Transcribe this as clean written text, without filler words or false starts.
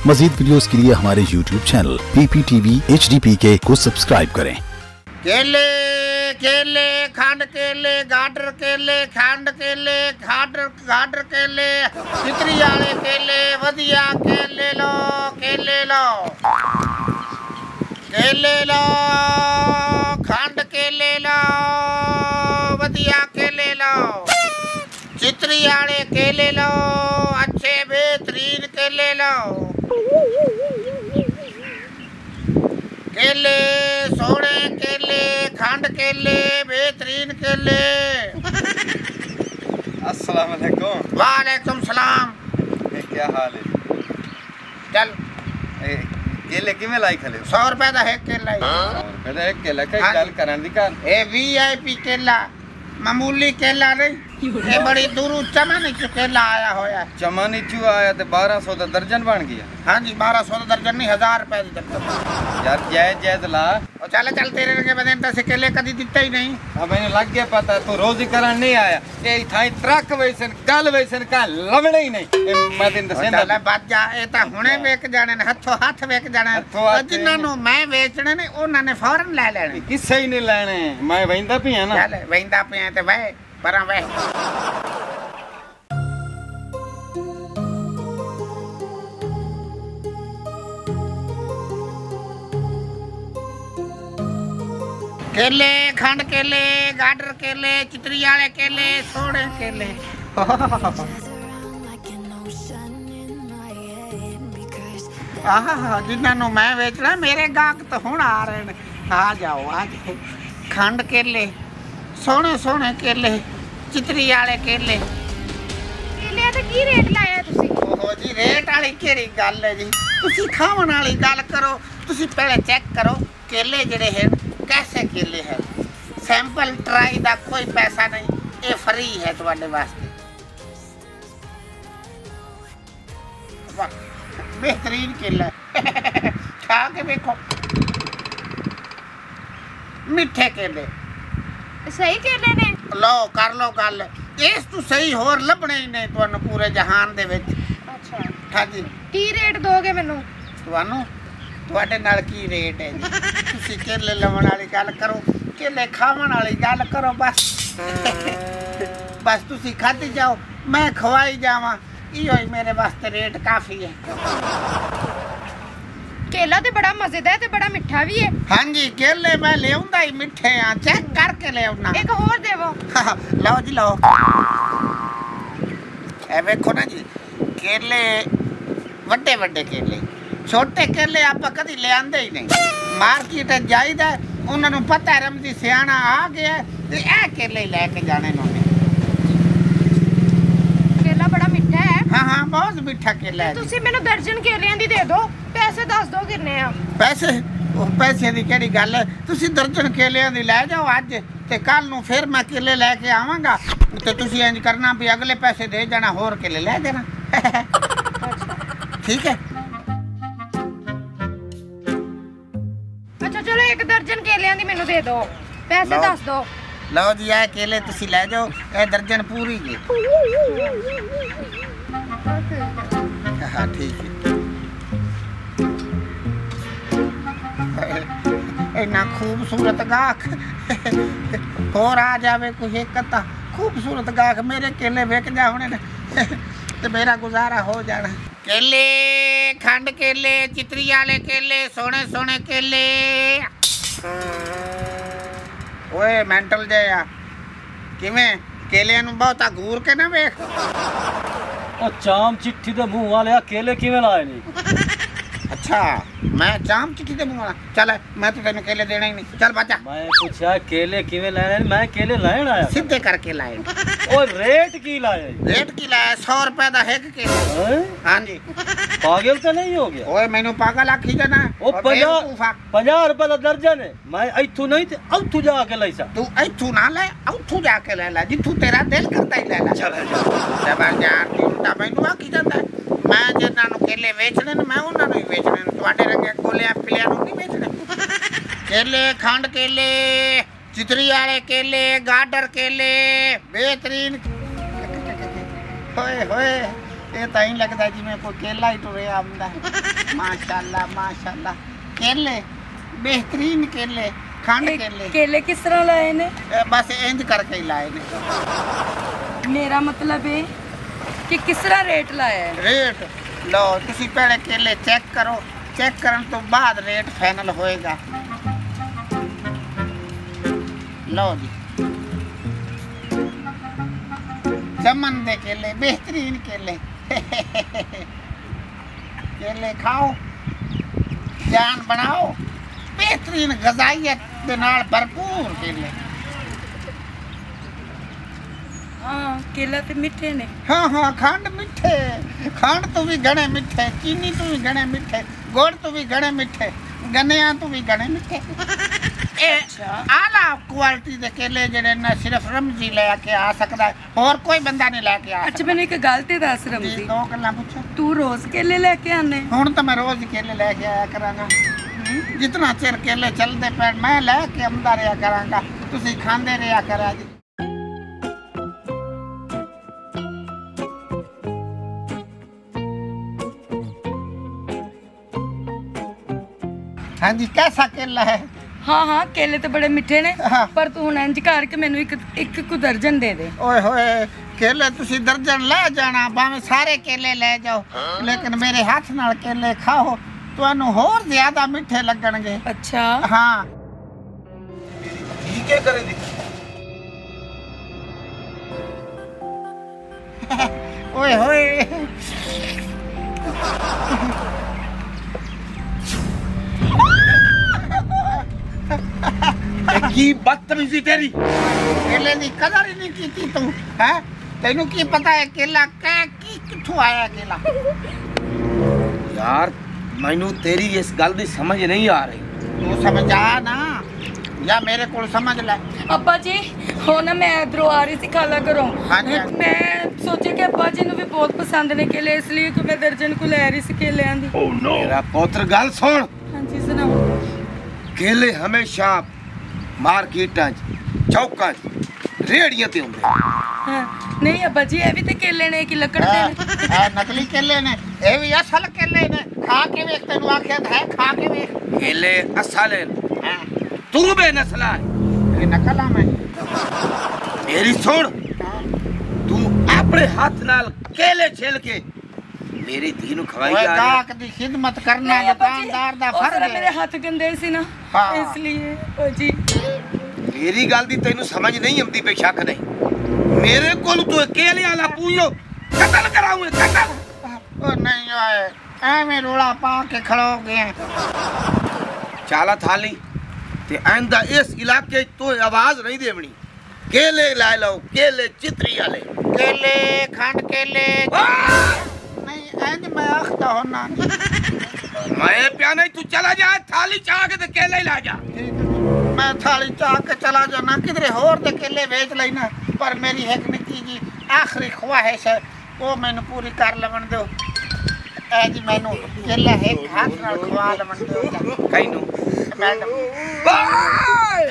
मजीद videos के लिए हमारे YouTube चैनल PPTV HDPK को सब्सक्राइब करें। केले केले खंड केले गाडर केले खंड केले गाडर केले चितरी वाले केले वधिया केले लो केले लो खंड केले लो वधिया केले लो चितरी वाले केले लो अच्छे बेहतरीन केले लो केले सोने केले खंड केले बेहतरीन केले। अस्सलाम वालेकुम। वालेकुम सलाम। क्या हाल है? चल केले किमें लाई खले? 100 रुपए का है केला। 100 रुपए का एक केला कई गल करन दी कर। ए VIP केला मामूली केला नहीं, ये बड़ी दूर चमन चु केला आया होया। चमन चु आया ते 1200 दा दर्जन बन गया। हां जी 1200 दा दर्जन नहीं 1000 रुपए दी दर्जन। यार जायज ला। ओ चल तेरे के बदन से केले कदी दिता ही नहीं। अब मैंने लग गया पता तू रोज ही करन नहीं आया। ए थाई ट्रक वैसन गल वैसन का लवणे ही नहीं। मैं दिन दसेंदा चल बात जा ए ता हुणे वेक जाने ने हथों हाथ वेक जाने। जिन्हां नु मैं बेचने ने उन्हां ने फौरन ले लेने। किसे ही नहीं लेने। मैं वेंदा पिया ना। चल वेंदा पिया ते वे परा वे। केले खंड केले गाडर केले चितरी वाले केले सोने केले। जिन्होंने मैं बेचना मेरे गाहक तो हुण आ रहे हैं। आ जाओ खंड केले सोने सोने केले चितरी वाले केले। केले दा की रेट लाया तुसी? ओहो जी रेट वाली केड़ी गल है जी, तुसी खावन वाली गल करो। तुसी पहले चेक करो केले जेड़े हैं कैसे केले हैं। सैंपल ट्राई दा कोई पैसा नहीं, ये फ्री है तुम्हारे वास्ते। बेहतरीन केला खा के देखो। मिठे केले सही केले ने लो कर लो गल। इस तू सही होर लभने ही नहीं तुहानू पूरे जहान दे विच। अच्छा हाँ जी की रेट दोगे मैनू? तुहानू ਤੁਹਾਡੇ ਨਾਲ ਕੀ ਰੇਟ ਹੈ ਜੀ? ਤੁਸੀਂ ਕੇਲੇ ਲਵਣ ਵਾਲੀ ਗੱਲ ਕਰੋ, ਕੇਲੇ ਖਾਵਣ ਵਾਲੀ ਗੱਲ ਕਰੋ। ਬਸ ਤੁਸੀਂ ਖਾਧੀ ਜਾਓ, ਮੈਂ ਖਵਾਈ ਜਾਵਾਂ। ਇਹੋ ਹੀ ਮੇਰੇ ਵਾਸਤੇ ਰੇਟ ਕਾਫੀ ਹੈ। केला तो बड़ा मजेदार ते बड़ा मिठा भी है। हाँ जी केले मैं ले आऊंदा ही मिठे आ, चेक करके ले आउना। एक और देवो। लो जी लो। ए देखो ना जी केले वड्डे वड्डे केले, छोटे केले आप कदी ले आंदे ही नहीं। मार्केट जाईदा उन्होंने पता है रमजी सियाना आ गया ते ए केले लेके जाने उन्होंने। केला बड़ा मिठा है। हाँ हाँ बहुत मिठा केला है। तुसी मैनू दर्जन केलियां दी दे दो, पैसे दस दो किन्ने आ? पैसे पैसे दी केड़ी गल है? तुसी दर्जन केलियां दी ले जाओ अज ते कल नूं फिर मैं केले लेके आवांगा ते तुसी इंज करना भी अगले पैसे दे जाना, होर केले ले जाना। ठीक है अच्छा चलो एक दर्जन केलियां दी मैनू दे दो, पैसे लो। दस दो। लो जी ये केले तुसी ले जाओ, ए दर्जन पूरी जी। हाँ ठीक है। इन्ना खूबसूरत गाहक और आ जावे कोई एक अद्धा खूबसूरत गाहक मेरे केले विक जाने ने ते मेरा गुजारा हो जाना। केले खंड केले चितरी वाले केले सोने सोने केले। ओए मेंटल जे आ किवें केले नूं बहुता घूर के ना वेख। ओ चाम चिट्ठी दे मुंह वाले केले किवें लाए नहीं? अच्छा मैं चाम चिट्ठी दे मुंह वाला। चल मैं तो तेन केले देना ही नहीं, चल बचा। मैं पूछा केले किवें लाए? मैं केले लाइन आया सीधे करके लाए। ओ रेट की लाए? रेट की लाया 100 रुपए दा है कि केला। हाँ जी पागल तो नहीं हो गया? ओए मैनू पागल आखी जाना। ओ 50 रुपए दा दर्जन है। मैं इथू नहीं ते औथू जाके लै सा। तू इथू ना ले औथू जाके ले ला, जिथू तेरा दिल करता ही ले ला। चल जबरदस्त उल्टा मैनू आखी जांदा। मैं जिन्हां नूं केले वेचने ने मैं उन्हां नूं ही वेचने ने, तुहाडे रंगे कोलियां पिलियां नूं नहीं वेचने। केले खंड केले चितरी वाले केले गाडर केले बेहतरीन। होए होए ਇਹ ਤਾਂ ਹੀ ਲੱਗਦਾ ਜਿਵੇਂ ਕੋਈ ਕੇਲਾ ਹੀ ਤੁਰਿਆ ਆਉਂਦਾ ਮਾਸ਼ਾਅੱਲਾ ਮਾਸ਼ਾਅੱਲਾ ਕੇਲੇ ਬਿਹਤਰੀਨ ਕੇਲੇ ਖੰਡ ਕੇਲੇ केले किस तरह लाए ने बस इंज करके ही लाए ने मेरा मतलब है कि किस तरह रेट लाया है रेट लो तुसी पहले केले चेक करो चेक करन तो बाद रेट फाइनल होएगा लो जी चमन दे केले बेहतरीन केले केले खाओ जान बनाओ बेहतरीन गजाइयत दे नाल भरपूर केले हाँ केला तो मीठे ने हाँ हाँ खंड मिठे खंड तो भी घने मिठे चीनी तो भी घने मिठे गुड़ तो भी घने मिठे गन्निया तो भी घने मिठे आला क्वालिटी दे केले जेडे ना सिर्फ रमजी लेके आ सकदा है और कोई बंदा नहीं लेके आ अच्छा मैंने एक गल ते दस रमजी दो गल्लां पूछो तू रोज केले लेके आने हुण तो मैं रोज केले लेके आया करांगा जितना चिर केले चलदे पे मैं लेके आंदा रहा करांगा तुसी खांदे रहा करा जी हाँ जी कैसा केला है हाँ हाँ केले तो बड़े मिठे ने हाँ। पर तू हुण इंज कर के मैनू एक को दर्जन दे दे ओए होए केले तुसी दर्जन ले जाना भाਵੇਂ सारे केले ले जाओ लेकिन मेरे हाथ नाल केले खाओ ਤੁਹਾਨੂੰ ਹੋਰ ਜ਼ਿਆਦਾ ਮਿੱਠੇ ਲੱਗਣਗੇ अच्छा ਹਾਂ ठीक है करे दी ਓਏ ਹੋਏ की बदतमीजी तेरी केले ਦੀ ਕਦਰ ਹੀ ਨਹੀਂ ਕੀਤੀ ਤੂੰ ਹੈ ਤੈਨੂੰ ਕੀ ਪਤਾ ਹੈ ਕੇਲਾ ਕਿੱਥੋਂ ਆਇਆ ਕੇਲਾ यार मैनू तेरी इस गल दी समझ नहीं आ रही ਤੂੰ ਸਮਝਾ ਨਾ ਜਾਂ ਮੇਰੇ ਕੋਲ ਸਮਝ ਲੈ अब्बा जी हो ना मैं इधरों आ रही थी खाला घरों हाँ जी, हाँ जी। मैं सोचे कि अब्बा जी भी बहुत पसंद ने केले इसलिए कि मैं दर्जन को ले रही थी केले आंदी मेरा पुत्र गल सुन हाँ जी सुनाओ केले हमेशा मार्केटां चौकां रेहड़ियां ते हुंदे हाँ नहीं अब्बा जी ये भी तो केले ने कि लकड़ दे ने ਇਹ ਨਕਲੀ ਕੇਲੇ ਨੇ ਇਹ ਵੀ ਅਸਲ ਕੇਲੇ ਨੇ ਖਾ ਕੇ ਵੇਖ ਤੈਨੂੰ ਆਖਿਆ ਤਾਂ ਹੈ ਖਾ ਕੇ ਵੇਖ केले असल ਹਾਂ तू बेनस्ला है ਇਹ ਨਕਲ ਆ ਮੈਂ मेरी सुन तू अपने हाथ नाल केले छेल के मेरी धी नु खवाई ਓਏ जा रही ਗਾਹਕ ਦੀ ਖਿਦਮਤ ਕਰਨਾ नहीं अब्बा जी ਦੁਕਾਨਦਾਰ ਦਾ वो जरा ਫਰਜ਼ मेरे ਹੈ हाथ गंदे सी ना हाँ। इसलिए अब्बा जी मेरी गल दी तेनू समझ नहीं आती पे शक नहीं मेरे कोल तू केले वाला पूछो कत्ल कराऊं कत्ल ਉਹ ਨਹੀਂ ਓਏ ਐਵੇਂ ਰੋਲਾ ਪਾ ਕੇ ਖੜੋ ਗਏ चाला थाली ते आंदा इस इलाके तो आवाज नहीं देवनी केले ला लो केले चितरी वाले ਕੇਲੇ ਖੰਡ ਕੇਲੇ ਨਹੀਂ ਇੰਜ ਮੈਂ ਆਖਦਾ ਹੁੰਨਾ मैं प्या नहीं तू चला जा थाली चाह के ते केले ला जा ਮੈਂ ਥਾਲੀ ਚਾਹ ਕੇ ਚਲਾ ਜਾਣਾ ਕਿਧਰੇ ਹੋਰ ਦੇ ਕੇਲੇ ਵੇਚ ਲੈਣਾ ਪਰ ਮੇਰੀ ਇੱਕ ਨਿੱਕੀ ਜੀ ਆਖਰੀ ਖਵਾਹਿਸ਼ ਹੈ ਉਹ ਮੈਨੂੰ ਪੂਰੀ ਕਰ ਲਵਣ ਦਿਓ ਐ ਜੀ ਮੈਨੂੰ ਕੇਲਾ ਇੱਕ ਹੱਥ ਨਾਲ ਖਵਾ ਲਵਣ ਦਿਓ कहीं नु ਮੈਡਮ बाय